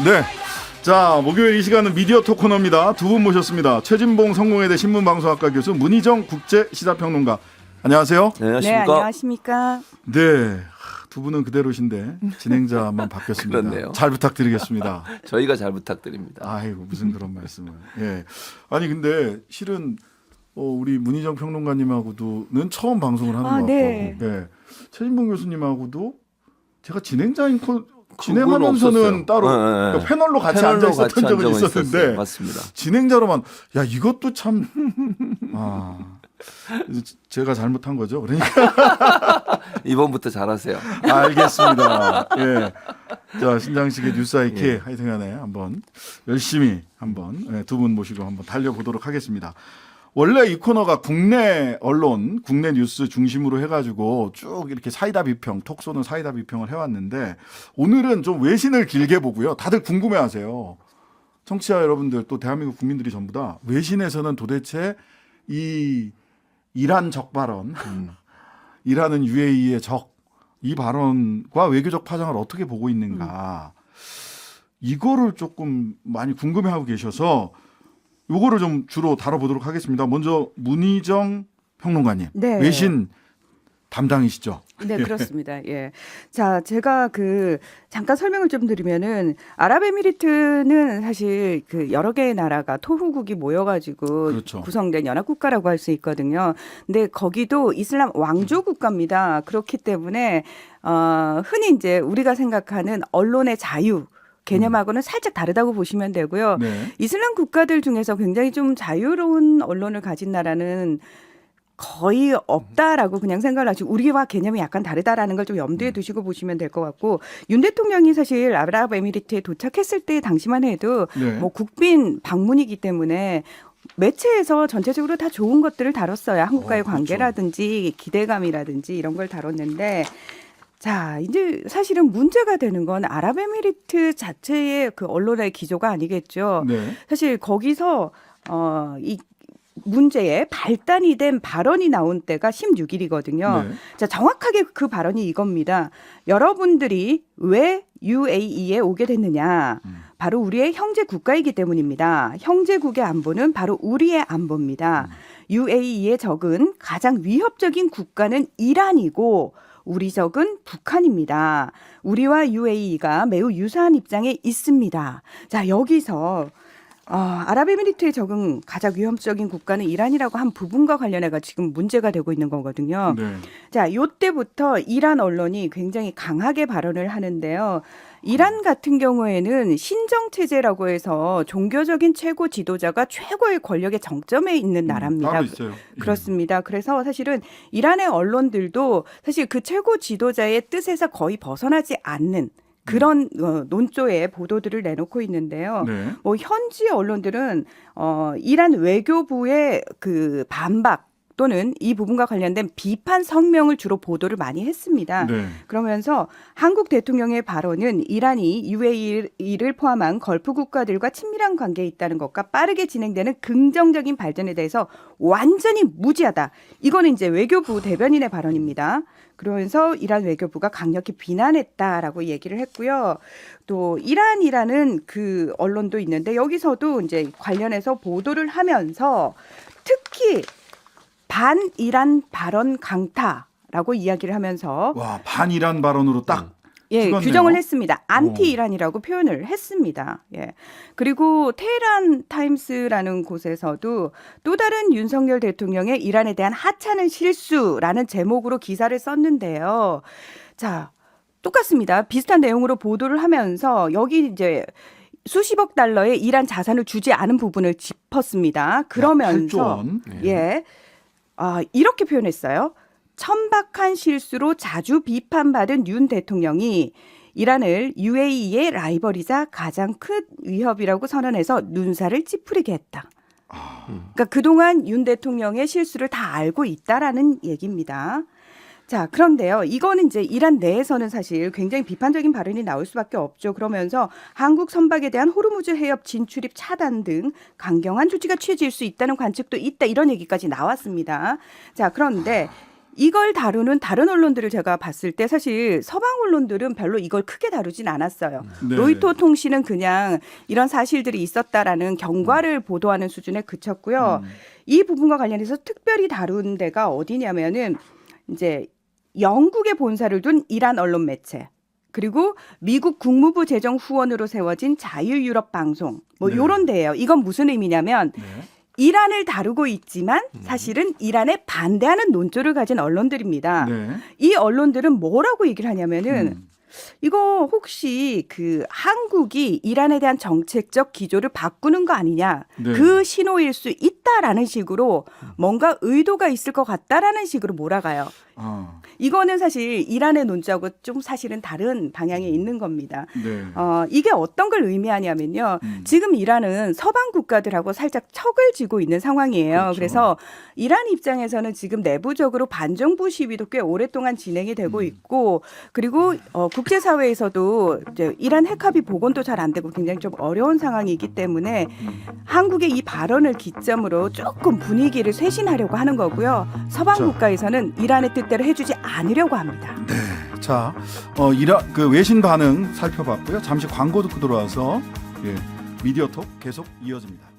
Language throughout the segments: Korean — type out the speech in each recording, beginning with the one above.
네. 자, 목요일 이 시간은 미디어 토크 코너입니다. 두 분 모셨습니다. 최진봉 성공회대 신문방송학과 교수, 문희정 국제시사평론가. 안녕하세요. 네, 네, 안녕하십니까. 네. 두 분은 그대로신데 진행자만 바뀌었습니다. 그렇네요. 잘 부탁드리겠습니다. 저희가 잘 부탁드립니다. 아이고, 무슨 그런 말씀을. 예. 아니 근데 실은 우리 문희정 평론가님하고도는 처음 방송을 하는 것 같고, 네. 네. 최진봉 교수님하고도 제가 진행자인 그건 진행하면서는 없었어요. 따로 네. 그러니까 패널로 같이 패널로 앉아 있었던 같이 적은 앉아 있었는데 있었어요. 맞습니다. 진행자로만 야 이것도 참 제가 잘못한 거죠. 그러니까 이번부터 잘하세요. 알겠습니다. 예. 자, 신장식의 뉴스아이키 하여튼간에 한번 열심히 한번 두 분 모시고 한번 달려보도록 하겠습니다. 원래 이 코너가 국내 언론, 국내 뉴스 중심으로 해가지고 쭉 이렇게 사이다 비평, 톡 쏘는 사이다 비평을 해왔는데 오늘은 좀 외신을 길게 보고요. 다들 궁금해하세요. 청취자 여러분들 또 대한민국 국민들이 전부 다 외신에서는 도대체 이 이란 적 발언, 이란은 UAE의 적, 이 발언과 외교적 파장을 어떻게 보고 있는가 이거를 조금 많이 궁금해하고 계셔서 요거를 좀 주로 다뤄보도록 하겠습니다. 먼저 문희정 평론가님, 네. 외신 담당이시죠? 네, 그렇습니다. 예. 자, 제가 잠깐 설명을 좀 드리면은 아랍에미리트는 사실 여러 개의 나라가 토후국이 모여가지고 그렇죠. 구성된 연합국가라고 할 수 있거든요. 근데 거기도 이슬람 왕조 국가입니다. 그렇기 때문에 흔히 이제 우리가 생각하는 언론의 자유 개념하고는 살짝 다르다고 보시면 되고요. 네. 이슬람 국가들 중에서 굉장히 좀 자유로운 언론을 가진 나라는 거의 없다라고 그냥 생각을 하시고 우리와 개념이 약간 다르다라는 걸 좀 염두에 두시고 보시면 될 것 같고 윤 대통령이 사실 아랍에미리트에 도착했을 때 당시만 해도 네. 뭐 국빈 방문이기 때문에 매체에서 전체적으로 다 좋은 것들을 다뤘어요. 한국과의 그렇죠. 관계라든지 기대감이라든지 이런 걸 다뤘는데 자, 이제 사실은 문제가 되는 건 아랍에미리트 자체의 그 언론의 기조가 아니겠죠. 네. 사실 거기서 이 문제에 발단이 된 발언이 나온 때가 16일이거든요. 네. 자, 정확하게 그 발언이 이겁니다. 여러분들이 왜 UAE에 오게 됐느냐? 바로 우리의 형제 국가이기 때문입니다. 형제국의 안보는 바로 우리의 안보입니다. UAE의 적은 가장 위협적인 국가는 이란이고 우리 적은 북한입니다. 우리와 UAE가 매우 유사한 입장에 있습니다. 자, 여기서 아랍에미리트의 적은 가장 위협적인 국가는 이란이라고 한 부분과 관련해가 지금 문제가 되고 있는 거거든요. 네. 자, 이때부터 이란 언론이 굉장히 강하게 발언을 하는데요. 이란 같은 경우에는 신정체제라고 해서 종교적인 최고 지도자가 최고의 권력의 정점에 있는 나라입니다. 따로 있어요. 그렇습니다. 그래서 사실은 이란의 언론들도 사실 그 최고 지도자의 뜻에서 거의 벗어나지 않는 그런 논조의 보도들을 내놓고 있는데요. 네. 뭐 현지 언론들은 이란 외교부의 그 반박 또는 이 부분과 관련된 비판 성명을 주로 보도를 많이 했습니다. 네. 그러면서 한국 대통령의 발언은 이란이 UAE를 포함한 걸프 국가들과 친밀한 관계에 있다는 것과 빠르게 진행되는 긍정적인 발전에 대해서 완전히 무지하다. 이거는 이제 외교부 대변인의 발언입니다. 그러면서 이란 외교부가 강력히 비난했다라고 얘기를 했고요. 또 이란이라는 그 언론도 있는데 여기서도 이제 관련해서 보도를 하면서 특히 반이란 발언 강타라고 이야기를 하면서 와, 반이란 발언으로 딱 찍었네요. 규정을 했습니다. 안티 이란이라고 표현을 했습니다. 예. 그리고 테헤란 타임스라는 곳에서도 또 다른 윤석열 대통령의 이란에 대한 하찮은 실수라는 제목으로 기사를 썼는데요. 자, 똑같습니다. 비슷한 내용으로 보도를 하면서 여기 이제 수십억 달러의 이란 자산을 주지 않은 부분을 짚었습니다. 그러면서 8조 원. 예. 이렇게 표현했어요. 천박한 실수로 자주 비판받은 윤 대통령이 이란을 UAE의 라이벌이자 가장 큰 위협이라고 선언해서 눈살을 찌푸리게 했다. 그러니까 그동안 윤 대통령의 실수를 다 알고 있다라는 얘기입니다. 자, 그런데요. 이거는 이제 이란 내에서는 사실 굉장히 비판적인 발언이 나올 수밖에 없죠. 그러면서 한국 선박에 대한 호르무즈 해협 진출입 차단 등 강경한 조치가 취해질 수 있다는 관측도 있다. 이런 얘기까지 나왔습니다. 자, 그런데 이걸 다루는 다른 언론들을 제가 봤을 때 사실 서방 언론들은 별로 이걸 크게 다루진 않았어요. 네. 로이터 통신은 그냥 이런 사실들이 있었다라는 경과를 보도하는 수준에 그쳤고요. 이 부분과 관련해서 특별히 다룬 데가 어디냐면은 이제 영국에 본사를 둔 이란 언론 매체, 그리고 미국 국무부 재정 후원으로 세워진 자유유럽 방송, 뭐 네. 요런 데예요. 이건 무슨 의미냐면 네. 이란을 다루고 있지만 사실은 이란에 반대하는 논조를 가진 언론들입니다. 네. 이 언론들은 뭐라고 얘기를 하냐면은 이거 혹시 그 한국이 이란에 대한 정책적 기조를 바꾸는 거 아니냐, 네. 그 신호일 수 있다라는 식으로 뭔가 의도가 있을 것 같다라는 식으로 몰아가요. 아, 이거는 사실 이란의 논조하고 좀 사실은 다른 방향에 있는 겁니다. 네. 이게 어떤 걸 의미하냐면요. 지금 이란은 서방 국가들하고 살짝 척을 쥐고 있는 상황이에요. 그렇죠. 그래서 이란 입장에서는 지금 내부적으로 반정부 시위도 꽤 오랫동안 진행이 되고 있고, 그리고 국제사회에서도 이제 이란 핵합의 복원도 잘 안 되고 굉장히 좀 어려운 상황이기 때문에 한국의 이 발언을 기점으로 조금 분위기를 쇄신하려고 하는 거고요. 서방 자. 국가에서는 이란의 뜻대로 해주지 않으려고 합니다. 자, 이란 그 외신 반응 살펴봤고요. 잠시 광고 듣고 들어와서 미디어톡 계속 이어집니다.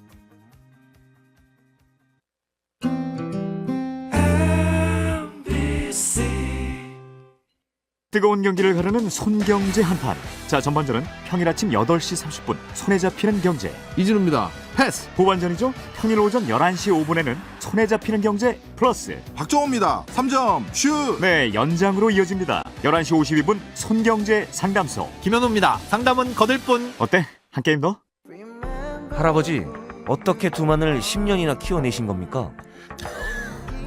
뜨거운 경기를 가르는 손경제 한판. 자, 전반전은 평일 아침 8시 30분 손에 잡히는 경제. 이진우입니다. 패스. 후반전이죠. 평일 오전 11시 5분에는 손에 잡히는 경제 플러스. 박정호입니다. 3점 슛. 네, 연장으로 이어집니다. 11시 52분 손경제 상담소. 김현우입니다. 상담은 거들 뿐. 어때? 한 게임 더? 할아버지, 어떻게 두만을 10년이나 키워내신 겁니까?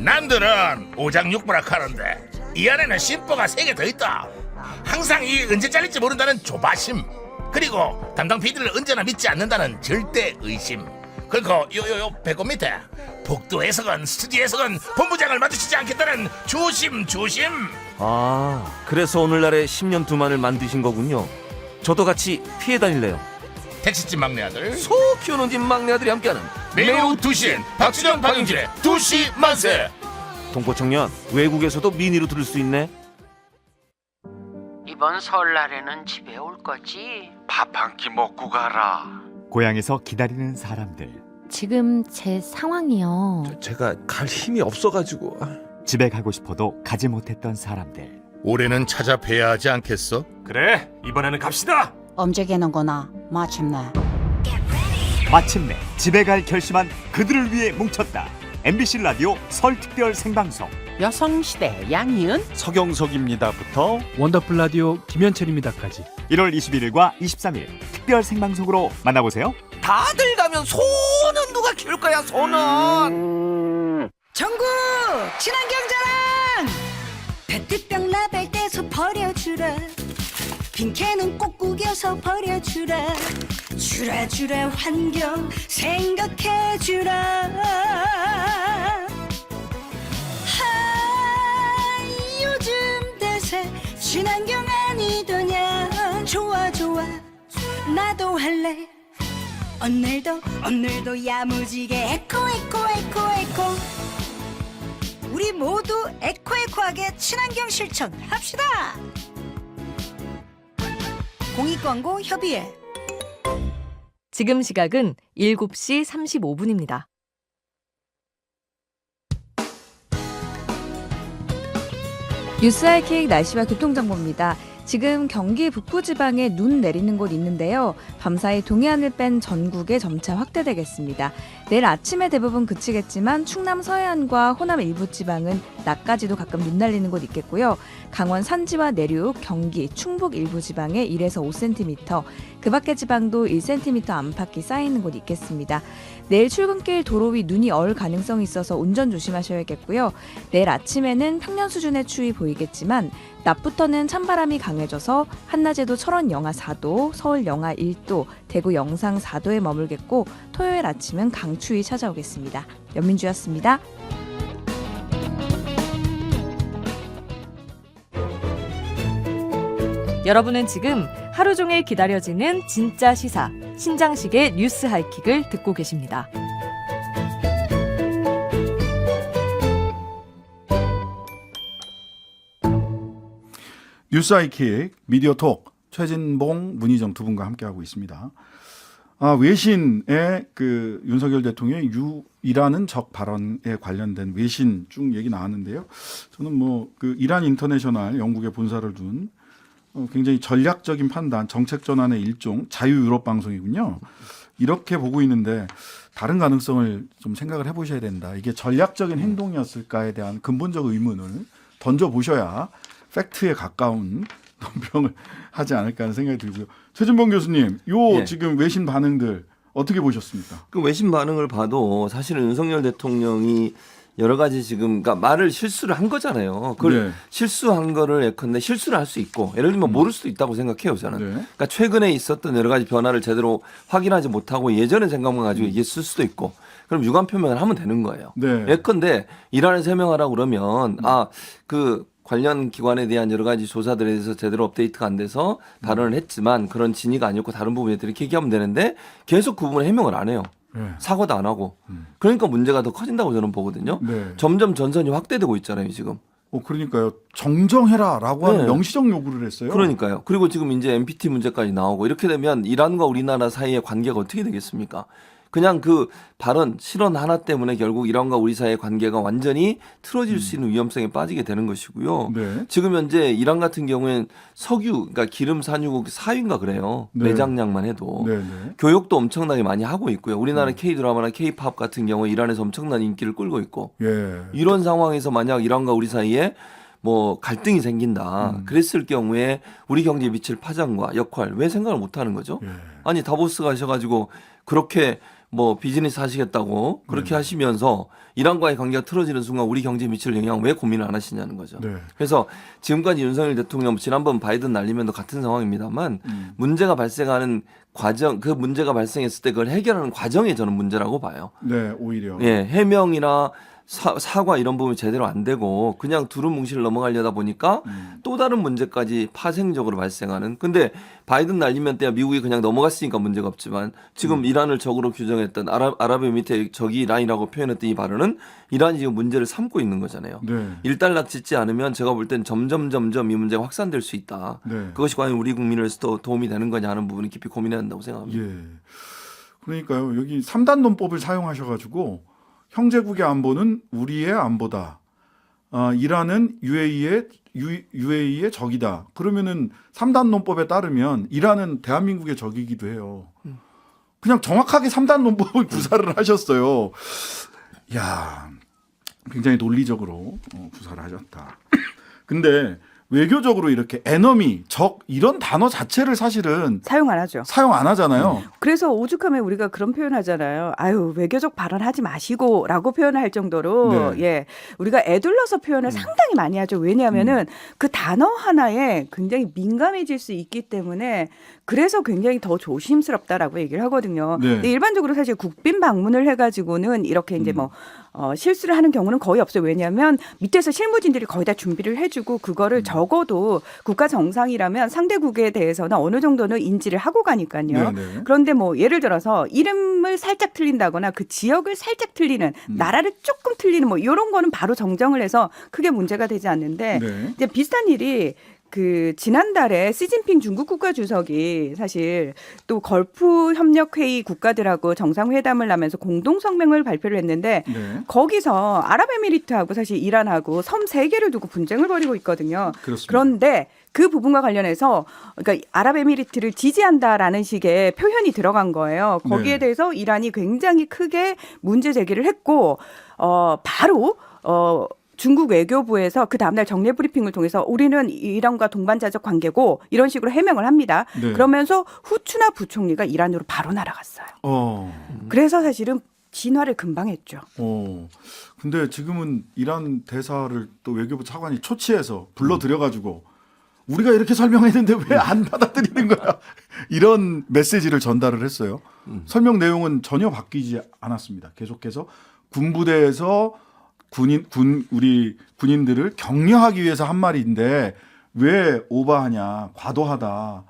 남들은 오장육부락 하는데 이 안에는 심보가 3개 더 있다. 항상 이 언제 잘릴지 모른다는 조바심, 그리고 담당 PD를 언제나 믿지 않는다는 절대 의심, 그리고 요 배꼽 밑에 복도에서건 스튜디오에서건 본부장을 마주치지 않겠다는 조심. 아, 그래서 오늘날에 10년 두만을 만드신 거군요. 저도 같이 피해 다닐래요. 택시집 막내 아들 소 키우는 집 막내 아들이 함께하는 매일 오후 2시엔 박준영 박영진의 2시 만세. 동포청년, 외국에서도 미니로 들을 수 있네. 이번 설날에는 집에 올 거지? 밥 한 끼 먹고 가라. 고향에서 기다리는 사람들. 지금 제 상황이요. 제가 갈 힘이 없어가지고. 집에 가고 싶어도 가지 못했던 사람들. 올해는 찾아뵈야 하지 않겠어? 그래, 이번에는 갑시다. 엄지게는구나. 마침내. 마침내 집에 갈 결심한 그들을 위해 뭉쳤다. MBC 라디오 설 특별 생방송. 여성시대 양희은 서경석입니다부터 원더풀 라디오 김현철입니다까지. 1월 21일과 23일 특별 생방송으로 만나보세요. 다들 가면 소는 누가 키울 거야, 소는. 전국 친환경자랑 페트병 라벨 떼서 버려주라. 빈캔은 꼭 구겨서 버려주라. 주라 환경 생각해주라. 요즘 대세 친환경 아니더냐. 좋아 나도 할래. 오늘도 야무지게 에코. 우리 모두 에코하게 친환경 실천 합시다. 공익광고 협의회. 지금 시각은 7시 35분입니다. 뉴스하이킥 날씨와 교통정보입니다. 지금 경기 북부지방에 눈 내리는 곳 있는데요. 밤사이 동해안을 뺀 전국에 점차 확대되겠습니다. 내일 아침에 대부분 그치겠지만 충남 서해안과 호남 일부 지방은 낮까지도 가끔 눈 날리는 곳 있겠고요. 강원 산지와 내륙, 경기, 충북 일부 지방에 1에서 5cm, 그 밖의 지방도 1cm 안팎이 쌓이는 곳 있겠습니다. 내일 출근길 도로 위 눈이 얼 가능성이 있어서 운전 조심하셔야겠고요. 내일 아침에는 평년 수준의 추위 보이겠지만 낮부터는 찬바람이 강해져서 한낮에도 철원 영하 4도, 서울 영하 1도, 대구 영상 4도에 머물겠고 토요일 아침은 강추위 찾아오겠습니다. 연민주였습니다. 여러분은 지금 하루 종일 기다려지는 진짜 시사, 신장식의 뉴스 하이킥을 듣고 계십니다. 뉴스아이킥 미디어톡 최진봉, 문희정 두 분과 함께하고 있습니다. 외신의 그 윤석열 대통령의 이란은 적 발언에 관련된 외신 쭉 얘기 나왔는데요. 저는 뭐 그 이란 인터내셔널 영국에 본사를 둔 굉장히 전략적인 판단, 정책 전환의 일종 자유 유럽 방송이군요. 이렇게 보고 있는데 다른 가능성을 좀 생각을 해보셔야 된다. 이게 전략적인 행동이었을까에 대한 근본적 의문을 던져보셔야 팩트에 가까운 논평을 하지 않을까 하는 생각이 들고요. 최진봉 교수님, 요 지금 외신 반응들 어떻게 보셨습니까? 그 외신 반응을 봐도 사실은 윤석열 대통령이 여러 가지 지금 그러니까 말을 실수를 한 거잖아요. 그걸 실수한 거를 예컨대 실수를 할 수 있고 예를 들면 모를 수도 있다고 생각해요, 저는. 그러니까 최근에 있었던 여러 가지 변화를 제대로 확인하지 못하고 예전의 생각만 가지고 얘기했을 수도 있고 그럼 유감 표명을 하면 되는 거예요. 예컨대 이란을 해명하라고 그러면 그 관련 기관에 대한 여러 가지 조사들에 대해서 제대로 업데이트가 안 돼서 발언을 했지만 그런 진위가 아니었고 다른 부분에 대해 이렇게 얘기하면 되는데 계속 그 부분을 해명을 안 해요. 사과도 안 하고. 그러니까 문제가 더 커진다고 저는 보거든요. 점점 전선이 확대되고 있잖아요, 지금. 그러니까요. 정정해라라고 하는 명시적 요구를 했어요. 그러니까요. 그리고 지금 이제 NPT 문제까지 나오고 이렇게 되면 이란과 우리나라 사이의 관계가 어떻게 되겠습니까? 그냥 그 발언, 실언 하나 때문에 결국 이란과 우리 사이의 관계가 완전히 틀어질 수 있는 위험성에 빠지게 되는 것이고요. 지금 현재 이란 같은 경우에는 석유, 그러니까 기름 산유국 4위인가 그래요. 매장량만 해도. 교역도 엄청나게 많이 하고 있고요. 우리나라 K-드라마나 K-팝 같은 경우에 이란에서 엄청난 인기를 끌고 있고. 이런 상황에서 만약 이란과 우리 사이에 뭐 갈등이 생긴다. 그랬을 경우에 우리 경제에 미칠 파장과 역할 왜 생각을 못 하는 거죠? 아니 다보스 가셔가지고 그렇게 뭐 비즈니스 하시겠다고 그렇게 하시면서 이란과의 관계가 틀어지는 순간 우리 경제에 미칠 영향 왜 고민을 안 하시냐는 거죠. 그래서 지금까지 윤석열 대통령 지난번 바이든 날리면도 같은 상황입니다만 문제가 발생하는 과정 그 문제가 발생했을 때 그걸 해결하는 과정에 저는 문제라고 봐요. 오히려. 해명이나 사과 이런 부분이 제대로 안 되고 그냥 두루뭉실 넘어가려다 보니까 또 다른 문제까지 파생적으로 발생하는. 근데 바이든 날리면 때야 미국이 그냥 넘어갔으니까 문제가 없지만 지금 이란을 적으로 규정했던 아랍에미리트의 적이 이란이라고 표현했던 이 발언은 이란이 지금 문제를 삼고 있는 거잖아요. 일단락 짓지 않으면 제가 볼 땐 점점 이 문제가 확산될 수 있다. 그것이 과연 우리 국민을 위해서 도움이 되는 거냐 하는 부분을 깊이 고민해야 한다고 생각합니다. 그러니까요. 여기 3단 논법을 사용하셔가지고 형제국의 안보는 우리의 안보다. 이란은 UAE의 적이다. 그러면은 3단 논법에 따르면 이란은 대한민국의 적이기도 해요. 그냥 정확하게 3단 논법을 구사를 하셨어요. 야, 굉장히 논리적으로 구사를 하셨다. 근데 외교적으로 이렇게 에너미, 적 이런 단어 자체를 사실은 사용 안 하죠. 사용 안 하잖아요. 그래서 오죽하면 우리가 그런 표현하잖아요. 아유 외교적 발언하지 마시고라고 표현을 할 정도로 우리가 애둘러서 표현을 상당히 많이 하죠. 왜냐하면은 그 단어 하나에 굉장히 민감해질 수 있기 때문에 그래서 굉장히 더 조심스럽다라고 얘기를 하거든요. 근데 일반적으로 사실 국빈 방문을 해가지고는 이렇게 이제 뭐 실수를 하는 경우는 거의 없어요. 왜냐하면 밑에서 실무진들이 거의 다 준비를 해주고 그거를 적어도 국가 정상이라면 상대국에 대해서는 어느 정도는 인지를 하고 가니까요. 그런데 뭐 예를 들어서 이름을 살짝 틀린다거나 그 지역을 살짝 틀리는 나라를 조금 틀리는 뭐 이런 거는 바로 정정을 해서 크게 문제가 되지 않는데 이제 비슷한 일이 그 지난달에 시진핑 중국 국가주석이 사실 또 걸프 협력 회의 국가들하고 정상회담을 하면서 공동 성명을 발표를 했는데 거기서 아랍에미리트하고 사실 이란하고 섬 3개를 두고 분쟁을 벌이고 있거든요. 그런데 그 부분과 관련해서 그러니까 아랍에미리트를 지지한다라는 식의 표현이 들어간 거예요. 거기에 대해서 이란이 굉장히 크게 문제 제기를 했고 바로 중국 외교부에서 그 다음날 정례 브리핑을 통해서 우리는 이란과 동반자적 관계고 이런 식으로 해명을 합니다. 그러면서 후추나 부총리가 이란으로 바로 날아갔어요. 그래서 사실은 진화를 금방 했죠. 근데 지금은 이란 대사를 또 외교부 차관이 초치해서 불러들여가지고 우리가 이렇게 설명했는데 왜 안 받아들이는 거야? 이런 메시지를 전달을 했어요. 설명 내용은 전혀 바뀌지 않았습니다. 계속해서 군부대에서 우리 군인들을 격려하기 위해서 한 말인데 왜 오버하냐, 과도하다.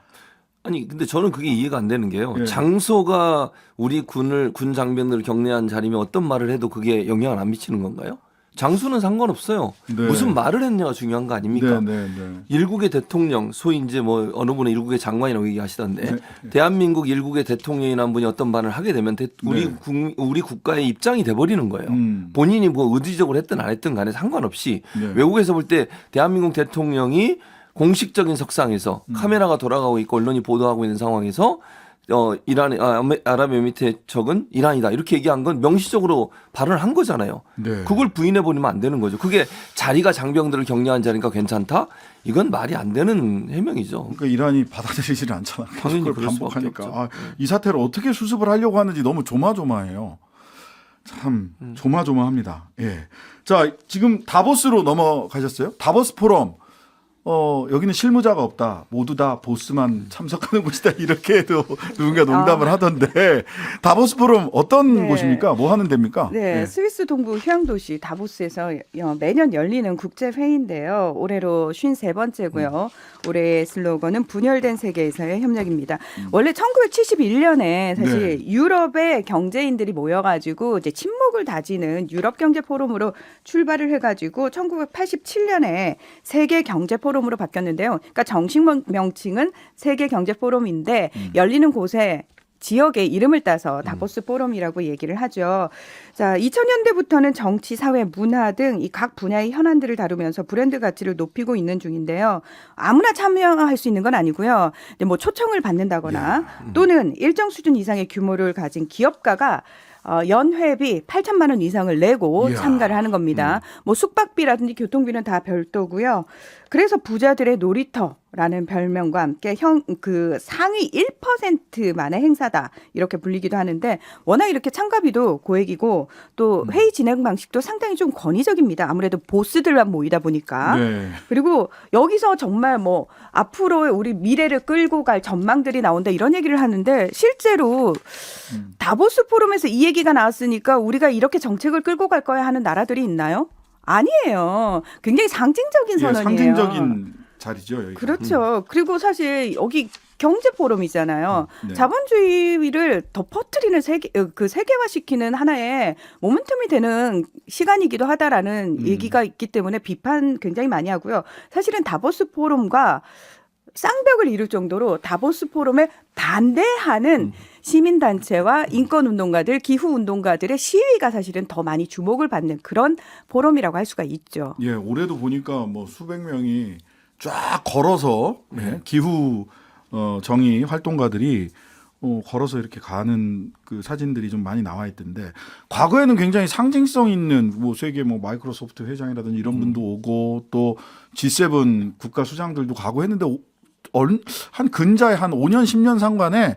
아니 근데 저는 그게 이해가 안 되는 게요. 장소가 우리 군 장병들을 격려한 자리면 어떤 말을 해도 그게 영향을 안 미치는 건가요? 장수는 상관없어요. 네. 무슨 말을 했냐가 중요한 거 아닙니까? 네, 네, 네. 일국의 대통령, 소위 이제 뭐 어느 분은 일국의 장관이라고 얘기하시던데 네. 대한민국 일국의 대통령이나 한 분이 어떤 말을 하게 되면 우리 국가의 입장이 돼버리는 거예요. 본인이 뭐 의지적으로 했든 안 했든 간에 상관없이 네. 외국에서 볼 때 대한민국 대통령이 공식적인 석상에서 카메라가 돌아가고 있고 언론이 보도하고 있는 상황에서 아랍에미리트 적은 이란이다 이렇게 얘기한 건 명시적으로 발언을 한 거잖아요. 네. 그걸 부인해 버리면 안 되는 거죠. 그게 자리가 장병들을 격려한 자리니까 괜찮다? 이건 말이 안 되는 해명이죠. 그러니까 이란이 받아들이지는 않잖아. 당연히 그걸 그럴 수밖에 반복하니까 없죠. 아, 이 사태를 어떻게 수습을 하려고 하는지 너무 조마조마해요. 참 조마조마합니다. 예. 자, 지금 다보스로 넘어가셨어요? 다보스 포럼. 여기는 실무자가 없다. 모두 다 보스만 참석하는 곳이다. 이렇게도 누군가 농담을 하던데 다보스 포럼 어떤 네. 곳입니까? 뭐 하는 데입니까? 네, 스위스 동부 휴양도시 다보스에서 매년 열리는 국제회의인데요. 올해로 53번째고요. 올해의 슬로건은 분열된 세계에서의 협력입니다. 원래 1971년에 사실 유럽의 경제인들이 모여가지고 이제 친목을 다지는 유럽 경제 포럼으로 출발을 해가지고 1987년에 세계 경제 포럼으로 바뀌었는데요. 그러니까 정식 명칭은 세계 경제 포럼인데 열리는 곳에 지역의 이름을 따서 다보스 포럼이라고 얘기를 하죠. 자, 2000년대부터는 정치, 사회, 문화 등 이 각 분야의 현안들을 다루면서 브랜드 가치를 높이고 있는 중인데요. 아무나 참여할 수 있는 건 아니고요. 근데 뭐 초청을 받는다거나 또는 일정 수준 이상의 규모를 가진 기업가가 연회비 8천만 원 이상을 내고 참가를 하는 겁니다. 뭐 숙박비라든지 교통비는 다 별도고요. 그래서 부자들의 놀이터라는 별명과 함께 그 상위 1%만의 행사다 이렇게 불리기도 하는데 워낙 이렇게 참가비도 고액이고 또 회의 진행 방식도 상당히 좀 권위적입니다. 아무래도 보스들만 모이다 보니까. 네. 그리고 여기서 정말 뭐 앞으로의 우리 미래를 끌고 갈 전망들이 나온다 이런 얘기를 하는데 실제로 다보스 포럼에서 이 얘기가 나왔으니까 우리가 이렇게 정책을 끌고 갈 거야 하는 나라들이 있나요? 아니에요. 굉장히 상징적인 선언이에요. 상징적인 자리죠. 여기가. 그렇죠. 그리고 사실 여기 경제 포럼이잖아요. 네. 자본주의를 더 퍼뜨리는 세계화시키는 하나의 모멘텀이 되는 시간이기도 하다라는 얘기가 있기 때문에 비판 굉장히 많이 하고요. 사실은 다보스 포럼과 쌍벽을 이룰 정도로 다보스 포럼에 반대하는 시민단체와 인권운동가들, 기후운동가들의 시위가 사실은 더 많이 주목을 받는 그런 포럼이라고 할 수가 있죠. 예, 올해도 보니까 뭐 수백 명이 쫙 걸어서 기후 정의 활동가들이 걸어서 이렇게 가는 그 사진들이 좀 많이 나와 있던데 과거에는 굉장히 상징성 있는 뭐 세계 뭐 마이크로소프트 회장이라든지 이런 분도 오고 또 G7 국가 수장들도 가고 했는데 한 근자에 한 5년 10년 상관에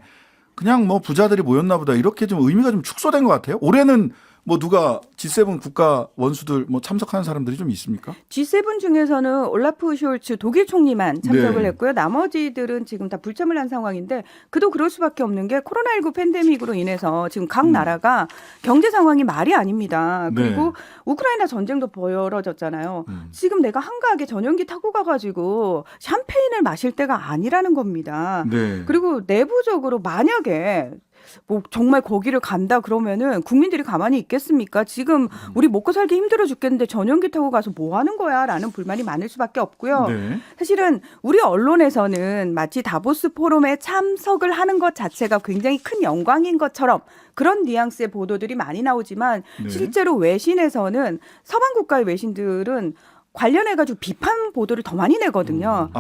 그냥 뭐 부자들이 모였나 보다 이렇게 좀 의미가 좀 축소된 것 같아요. 올해는 뭐 누가 G7 국가 원수들 뭐 참석하는 사람들이 좀 있습니까? G7 중에서는 올라프 숄츠 독일 총리만 참석을 네. 했고요. 나머지들은 지금 다 불참을 한 상황인데 그도 그럴 수밖에 없는 게 코로나19 팬데믹으로 인해서 지금 각 나라가 경제 상황이 말이 아닙니다. 그리고 네. 우크라이나 전쟁도 벌어졌잖아요. 지금 내가 한가하게 전용기 타고 가가지고 샴페인을 마실 때가 아니라는 겁니다. 네. 그리고 내부적으로 만약에 뭐 정말 거기를 간다 그러면은 국민들이 가만히 있겠습니까? 지금 우리 먹고 살기 힘들어 죽겠는데 전용기 타고 가서 뭐 하는 거야? 라는 불만이 많을 수밖에 없고요. 네. 사실은 우리 언론에서는 마치 다보스 포럼에 참석을 하는 것 자체가 굉장히 큰 영광인 것처럼 그런 뉘앙스의 보도들이 많이 나오지만 네. 실제로 외신에서는 서방 국가의 외신들은 관련해가지고 비판 보도를 더 많이 내거든요.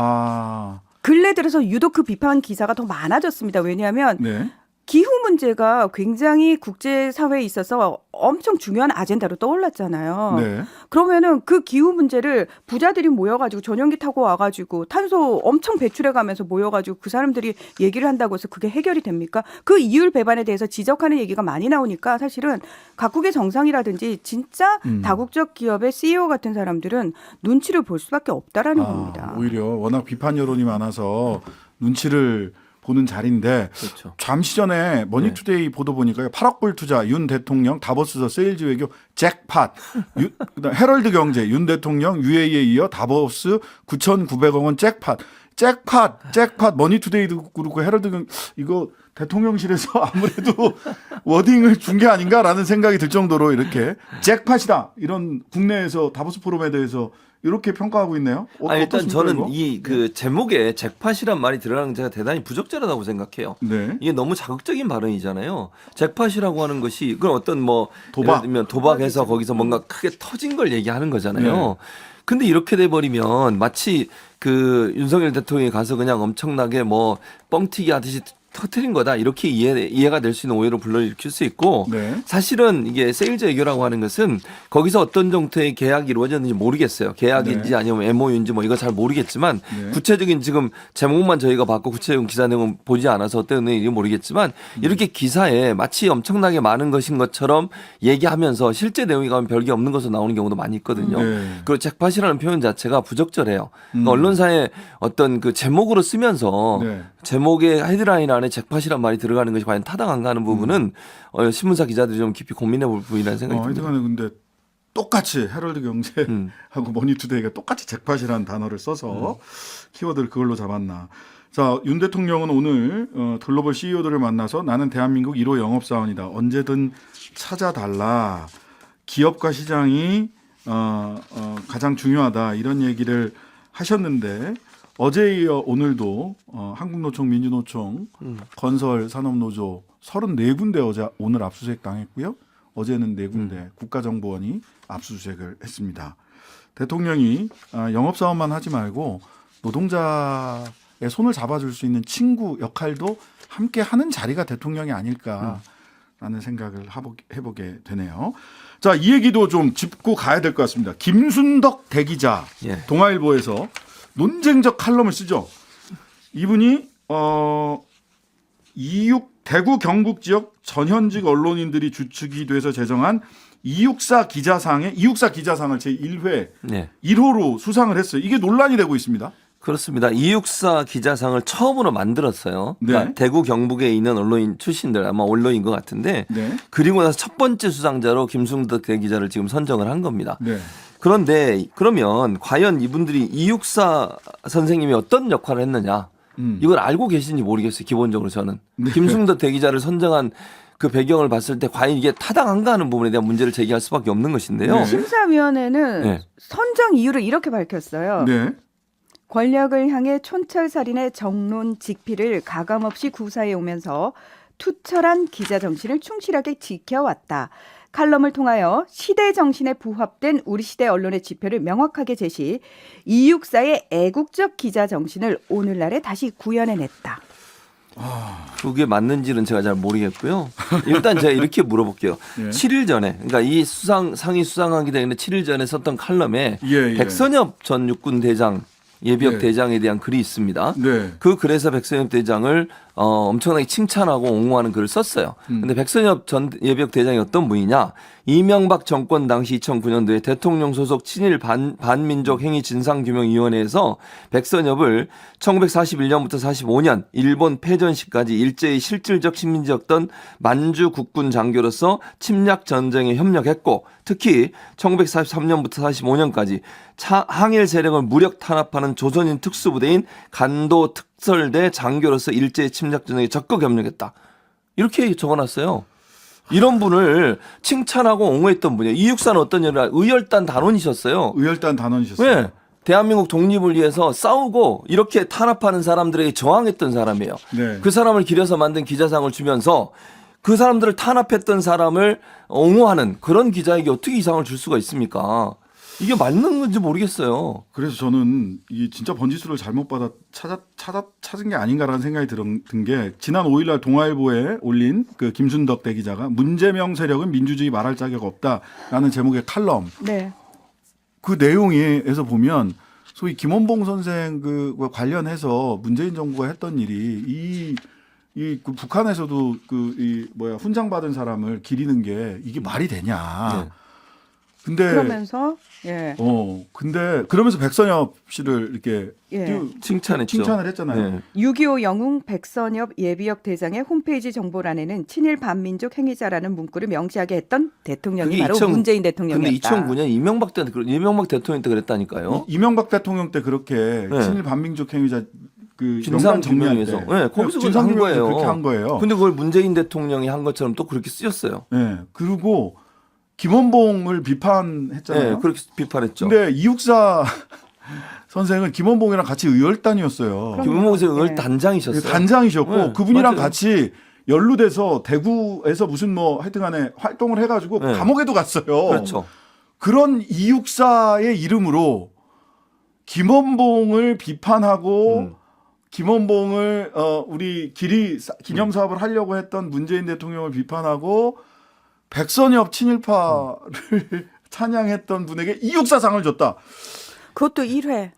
근래 들어서 유독 그 비판 기사가 더 많아졌습니다. 왜냐하면 네. 기후 문제가 굉장히 국제사회에 있어서 엄청 중요한 아젠다로 떠올랐잖아요. 네. 그러면은 그 기후 문제를 부자들이 모여가지고 전용기 타고 와가지고 탄소 엄청 배출해가면서 모여가지고 그 사람들이 얘기를 한다고 해서 그게 해결이 됩니까? 그 이율 배반에 대해서 지적하는 얘기가 많이 나오니까 사실은 각국의 정상이라든지 진짜 다국적 기업의 CEO 같은 사람들은 눈치를 볼 수밖에 없다라는 겁니다. 오히려 워낙 비판 여론이 많아서 눈치를 보는 자리인데 그렇죠. 잠시 전에 머니투데이 보도 보니까요. 8억 불 투자 윤 대통령 다보스서 세일즈 외교 잭팟 그다음 헤럴드 경제 윤 대통령 UAE에 이어 다보스 9,900억 원 잭팟 잭팟 머니투데이도 그렇고 헤럴드 이거 대통령실에서 아무래도 워딩을 준 게 아닌가라는 생각이 들 정도로 이렇게 잭팟이다 이런 국내에서 다보스 포럼에 대해서 이렇게 평가하고 있네요. 일단 어떻습니까, 저는 이거? 이 그 제목에 잭팟이란 말이 들어가는 게 제가 대단히 부적절하다고 생각해요. 네. 이게 너무 자극적인 발언이잖아요. 잭팟이라고 하는 것이 그건 어떤 뭐 도박. 예를 들면 도박해서 거기서 뭔가 크게 터진 걸 얘기하는 거잖아요. 네. 근데 이렇게 돼 버리면 마치 그 윤석열 대통령이 가서 그냥 엄청나게 뭐 뻥튀기 하듯이 터트린 거다 이렇게 이해가 될 수 있는 오해로 불러일으킬 수 있고 네. 사실은 이게 세일즈 애교라고 하는 것은 거기서 어떤 정도의 계약이 이루어졌는지 모르겠어요. 계약인지 네. 아니면 MOU인지 뭐 이거 잘 모르겠지만 네. 구체적인 지금 제목만 저희가 받고 구체적인 기사 내용은 보지 않아서 어떤 의미인지 모르겠지만 이렇게 기사에 마치 엄청나게 많은 것인 것처럼 얘기하면서 실제 내용이 가면 별게 없는 것으로 나오는 경우도 많이 있거든요. 네. 그리고 잭팟이라는 표현 자체가 부적절해요. 그러니까 언론사에 어떤 그 제목으로 쓰면서 네. 제목의 헤드라인 안에 잭팟이란 말이 들어가는 것이 과연 타당한가 하는 부분은 신문사 기자들이 좀 깊이 고민해 볼 부분이라는 생각이 듭니다. 하여튼간에 근데 똑같이 헤럴드 경제하고 머니투데이가 똑같이 잭팟이라는 단어를 써서 키워드를 그걸로 잡았나. 자, 윤 대통령은 오늘 글로벌 CEO들을 만나서 나는 대한민국 1호 영업사원이다. 언제든 찾아달라. 기업과 시장이 가장 중요하다. 이런 얘기를 하셨는데 어제에 이어 오늘도 한국노총, 민주노총, 건설산업노조 34군데 오늘 압수수색 당했고요. 어제는 4군데 국가정보원이 압수수색을 했습니다. 대통령이 영업사원만 하지 말고 노동자의 손을 잡아줄 수 있는 친구 역할도 함께 하는 자리가 대통령이 아닐까라는 생각을 해보게 되네요. 자, 이 얘기도 좀 짚고 가야 될 것 같습니다. 김순덕 대기자, 예. 동아일보에서 논쟁적 칼럼을 쓰죠. 이분이 대구 경북 지역 전현직 언론인들이 주축이 돼서 제정한 264 기자상의 264 기자상을 제1회 네. 1호로 수상을 했어요. 이게 논란이 되고 있습니다. 그렇습니다. 264 기자상을 처음으로 만들었어요. 네. 그러니까 대구 경북에 있는 언론인 출신들 아마 언론인 것 같은데 네. 그리고 나서 첫 번째 수상자로 김순덕 대기자를 지금 선정을 한 겁니다. 네. 그런데 그러면 과연 이분들이 264 선생님이 어떤 역할을 했느냐 이걸 알고 계신지 모르겠어요. 기본적으로 저는. 네. 김순덕 대기자를 선정한 그 배경을 봤을 때 과연 이게 타당한가 하는 부분에 대한 문제를 제기할 수밖에 없는 것인데요. 네. 심사위원회는 네. 선정 이유를 이렇게 밝혔어요. 네. 권력을 향해 촌철살인의 정론 직피를 가감없이 구사해 오면서 투철한 기자 정신을 충실하게 지켜왔다. 칼럼을 통하여 시대 정신에 부합된 우리 시대 언론의 지표를 명확하게 제시, 264의 애국적 기자 정신을 오늘날에 다시 구현해냈다. 그게 맞는지는 제가 잘 모르겠고요. 일단 제가 이렇게 물어볼게요. 예. 7일 전에, 그러니까 이 상이 수상하게 되는 7일 전에 썼던 칼럼에 예. 백선엽 전 육군 대장 예비역 예. 대장에 대한 글이 있습니다. 네. 그 글에서 백선엽 대장을 엄청나게 칭찬하고 옹호하는 글을 썼어요. 근데 백선엽 전 예비역 대장이 어떤 분이냐? 이명박 정권 당시 2009년도에 대통령 소속 친일 반민족 행위 진상규명위원회에서 백선엽을 1941년부터 45년 일본 패전 시까지 일제히 실질적 식민지였던 만주 국군 장교로서 침략 전쟁에 협력했고 특히 1943년부터 45년까지 항일 세력을 무력 탄압하는 조선인 특수부대인 간도 특설대 장교로서 일제히 침략 전쟁에 적극 협력했다. 이렇게 적어놨어요. 이런 분을 칭찬하고 옹호했던 분이에요. 264는 어떤 일을 의열단 단원이셨어요. 의열단 단원이셨어요. 왜? 대한민국 독립을 위해서 싸우고 이렇게 탄압하는 사람들에게 저항했던 사람이에요. 네. 그 사람을 기려서 만든 기자상을 주면서 그 사람들을 탄압했던 사람을 옹호하는 그런 기자에게 어떻게 이 상을 줄 수가 있습니까? 이게 맞는 건지 모르겠어요. 그래서 저는 이게 진짜 번지수를 잘못 받아 찾은 게 아닌가라는 생각이 든 게 지난 5일날 동아일보에 올린 그 김순덕 대기자가 문재명 세력은 민주주의 말할 자격 없다라는 제목의 칼럼. 네. 그 내용에서 보면 소위 김원봉 선생 그 관련해서 문재인 정부가 했던 일이 그 북한에서도 훈장 받은 사람을 기리는 게 이게 말이 되냐. 네. 근데 그러면서 예. 근데 그러면서 백선엽 씨를 이렇게 예. 칭찬했죠. 칭찬을 했잖아요. 네. 6.25 영웅 백선엽 예비역 대장의 홈페이지 정보란에는 친일 반민족 행위자라는 문구를 명시하게 했던 대통령이 그게 바로 2000 문재인 대통령이었다. 근데 2009년 이명박 대통령 때 그랬다니까요. 이명박 대통령 때 그렇게 네. 친일 반민족 행위자 그 진상 명단 정리할 규명위에서 때 네, 거기서 진상 한 규명위에서 거예요. 그렇게 한 거예요. 근데 그걸 문재인 대통령이 한 것처럼 또 그렇게 쓰였어요. 네. 그리고 김원봉을 비판했잖아요. 네, 그렇게 비판했죠. 근데 이육사 선생은 김원봉이랑 같이 의열단이었어요. 김은목 선생 의원 네. 단장이셨어요. 단장이셨고 네, 그분이랑 맞아요. 같이 연루돼서 대구에서 무슨 뭐 하여튼간에 활동을 해가지고 네. 감옥에도 갔어요. 그렇죠. 그런 이육사의 이름으로 김원봉을 비판하고 김원봉을 우리 기념 사업을 하려고 했던 문재인 대통령을 비판하고 백선엽 친일파를 찬양했던 분에게 이육사상을 줬다. 그것도 1회.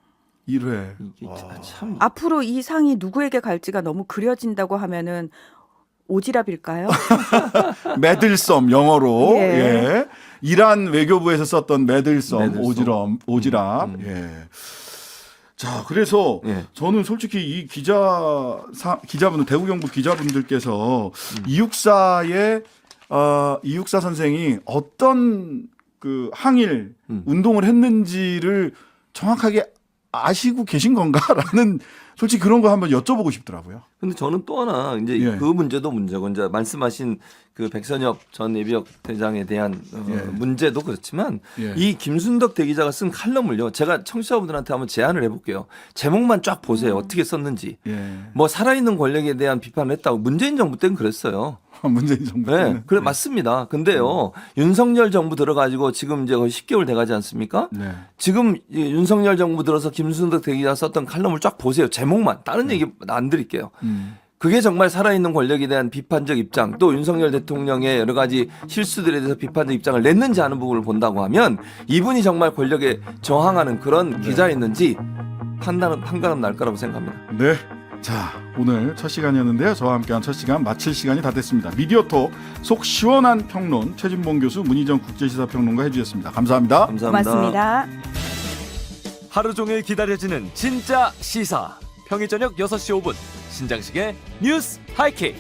1회. 이게 참 앞으로 이 상이 누구에게 갈지가 너무 그려진다고 하면은 오지랖일까요? 매들섬 영어로 예. 예. 이란 외교부에서 썼던 매들섬, 매들섬. 오지랖. 예. 자, 그래서 예. 저는 솔직히 이 기자분들 대구경북 기자분들께서 이육사 선생이 어떤 그 항일 운동을 했는지를 정확하게 아시고 계신 건가라는 솔직히 그런 거 한번 여쭤보고 싶더라고요. 근데 저는 또 하나 이제 예. 그 문제도 문제고 이제 말씀하신 그 백선엽 전 예비역 대장에 대한 예. 문제도 그렇지만 예. 이 김순덕 대기자가 쓴 칼럼을요. 제가 청취자분들한테 한번 제안을 해볼게요. 제목만 쫙 보세요. 어떻게 썼는지. 예. 뭐 살아있는 권력에 대한 비판을 했다고 문재인 정부 때는 그랬어요. 문재인 정부 네, 때는. 그래 맞습니다. 근데요 윤석열 정부 들어가지고 지금 이제 거의 10개월 돼가지 않습니까? 네. 지금 이 윤석열 정부 들어서 김순덕 대기자 썼던 칼럼을 쫙 보세요. 제목만 다른 얘기 안 드릴게요. 그게 정말 살아있는 권력에 대한 비판적 입장 또 윤석열 대통령의 여러 가지 실수들에 대해서 비판적 입장을 냈는지 하는 부분을 본다고 하면 이분이 정말 권력에 저항하는 그런 기자였는지 판가름 날 거라고 생각합니다. 네. 자, 오늘 첫 시간이었는데요. 저와 함께한 첫 시간 마칠 시간이 다 됐습니다. 미디어톡 속 시원한 평론 최진봉 교수, 문희정 국제시사평론가 해주셨습니다. 감사합니다. 감사합니다. 고맙습니다. 하루 종일 기다려지는 진짜 시사. 평일 저녁 6시 5분 신장식의 뉴스 하이킥.